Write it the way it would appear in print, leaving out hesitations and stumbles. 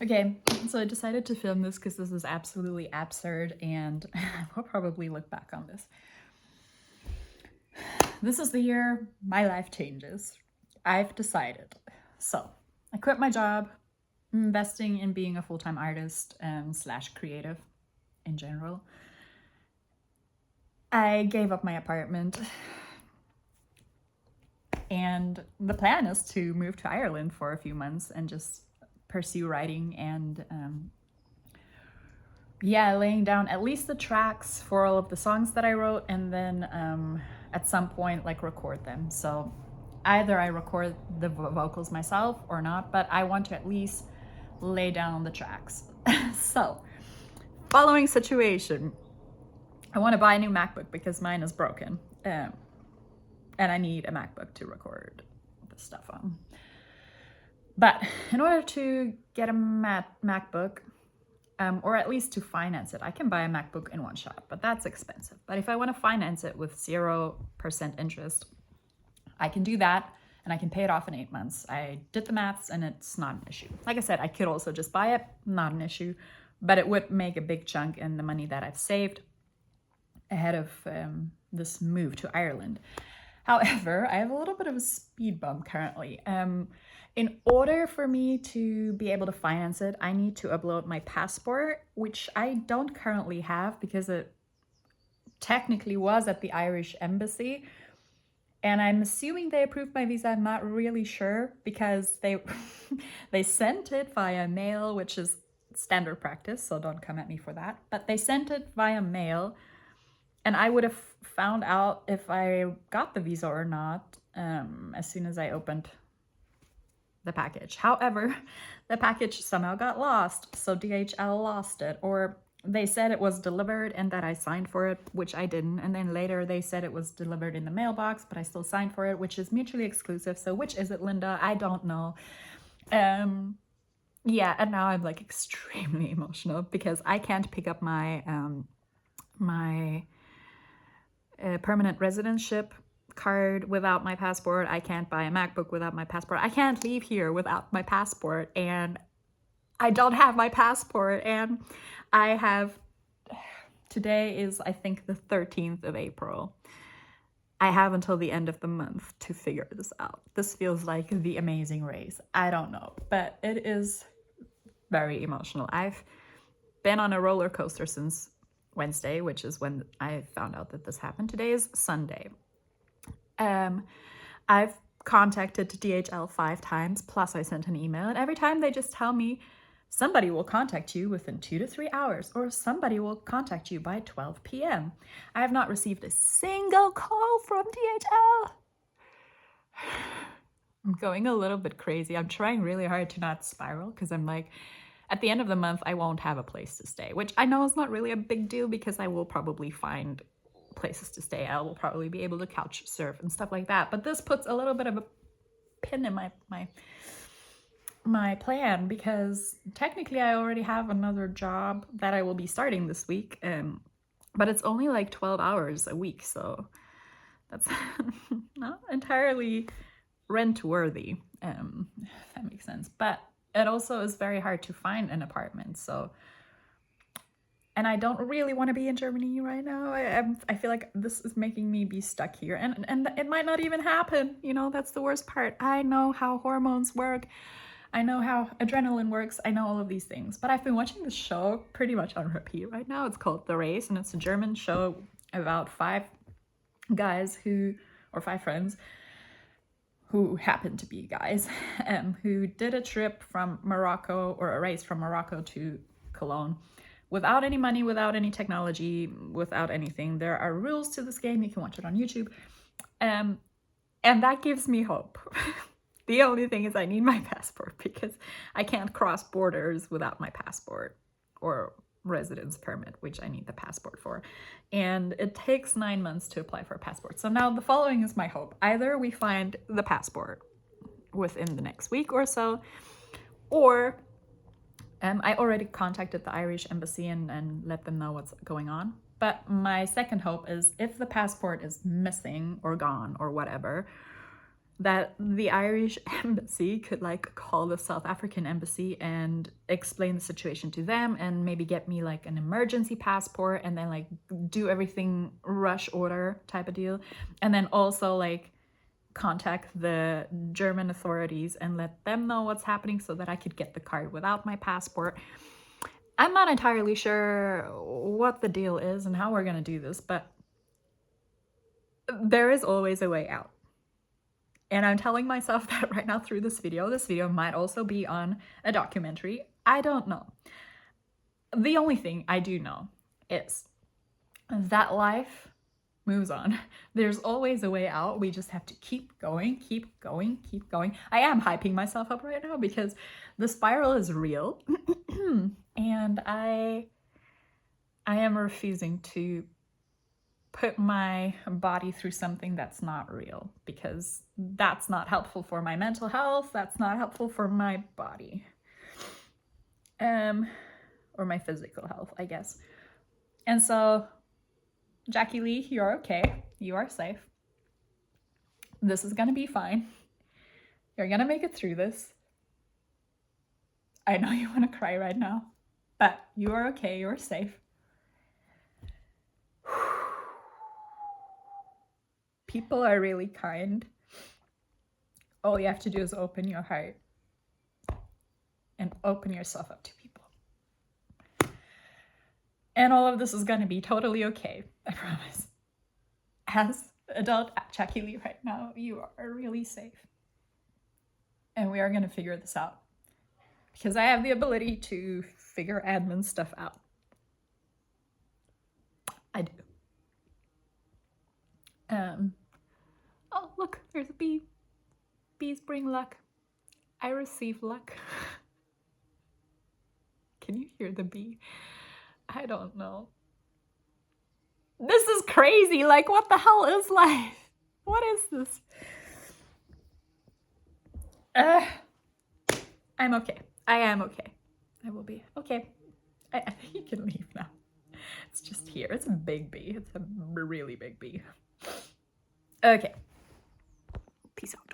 Okay, so I decided to film this because this is absolutely absurd and I will probably look back on this. This is the year my life changes. I've decided. So I quit my job, investing in being a full-time artist slash creative in general. I gave up my apartment and the plan is to move to Ireland for a few months and just pursue writing and laying down at least the tracks for all of the songs that I wrote, and then at some point like record them. So either I record the vocals myself or not, but I want to at least lay down the tracks. So following situation, I want to buy a new MacBook because mine is broken, and I need a MacBook to record the stuff on. But in order to get a MacBook, or at least to finance it, I can buy a MacBook in one shot, but that's expensive. But if I want to finance it with 0% interest, I can do that and I can pay it off in 8 months. I did the maths and it's not an issue. Like I said, I could also just buy it, not an issue, but it would make a big chunk in the money that I've saved ahead of this move to Ireland. However, I have a little bit of a speed bump currently. In order for me to be able to finance it, I need to upload my passport, which I don't currently have because it technically was at the Irish embassy. And I'm assuming they approved my visa. I'm not really sure because they they sent it via mail, which is standard practice, so don't come at me for that. But they sent it via mail, and I would have found out if I got the visa or not as soon as I opened the package. However, the package somehow got lost, so DHL lost it, or they said it was delivered and that I signed for it, which I didn't, and then later they said it was delivered in the mailbox, but I still signed for it, which is mutually exclusive. So which is it, Linda? I don't know. Yeah, and now I'm like extremely emotional because I can't pick up my permanent residentship card without my passport. I can't buy a MacBook without my passport. I can't leave here without my passport, and I don't have my passport. And I have, today is I think the 13th of April. I have until the end of the month to figure this out. This feels like the Amazing Race. I don't know, but it is very emotional. I've been on a roller coaster since Wednesday, which is when I found out that this happened. Today is Sunday. I've contacted DHL 5 times, plus I sent an email, and every time they just tell me somebody will contact you within 2 to 3 hours, or somebody will contact you by 12 p.m. I have not received a single call from DHL. I'm going a little bit crazy. I'm trying really hard to not spiral because I'm like, at the end of the month, I won't have a place to stay, which I know is not really a big deal because I will probably find places to stay. I will probably be able to couch surf and stuff like that. But this puts a little bit of a pin in my plan because technically I already have another job that I will be starting this week, but it's only like 12 hours a week, so that's not entirely rent worthy, if that makes sense. But it also is very hard to find an apartment, so, and I don't really want to be in Germany right now. I feel like this is making me be stuck here, and it might not even happen, you know. That's the worst part. I know how hormones work, I know how adrenaline works, I know all of these things, but I've been watching this show pretty much on repeat right now. It's called The Race, and it's a German show about 5 guys or 5 friends who happen to be guys, who did a trip from Morocco, or a race from Morocco to Cologne, without any money, without any technology, without anything. There are rules to this game. You can watch it on YouTube. And that gives me hope. The only thing is I need my passport because I can't cross borders without my passport or residence permit, which I need the passport for. And it takes 9 months to apply for a passport. So now the following is my hope. Either we find the passport within the next week or so, or I already contacted the Irish embassy and let them know what's going on. But my second hope is if the passport is missing or gone or whatever, that the Irish embassy could like call the South African embassy and explain the situation to them and maybe get me like an emergency passport and then like do everything rush order type of deal. And then also like contact the German authorities and let them know what's happening so that I could get the card without my passport. I'm not entirely sure what the deal is and how we're gonna do this, but there is always a way out. And I'm telling myself that right now through this video. This video might also be on a documentary. I don't know. The only thing I do know is that life moves on. There's always a way out. We just have to keep going, keep going, keep going. I am hyping myself up right now because the spiral is real. And I am refusing to put my body through something that's not real, because that's not helpful for my mental health, that's not helpful for my body. Or my physical health, I guess. And so, Jackie Lee, you're okay. You are safe. This is gonna be fine. You're gonna make it through this. I know you wanna cry right now, but you are okay, you're safe. People are really kind. All you have to do is open your heart and open yourself up to people. And all of this is gonna be totally okay, I promise. As adult Jackie Lee right now, you are really safe. And we are gonna figure this out. Because I have the ability to figure admin stuff out. I do. Oh, look, there's a bee. Bees bring luck. I receive luck. Can you hear the bee? I don't know. This is crazy. Like, what the hell is life? What is this? I'm okay. I am okay. I will be okay. I think you can leave now. It's just here. It's a big bee. It's a really big bee. Okay. Peace out.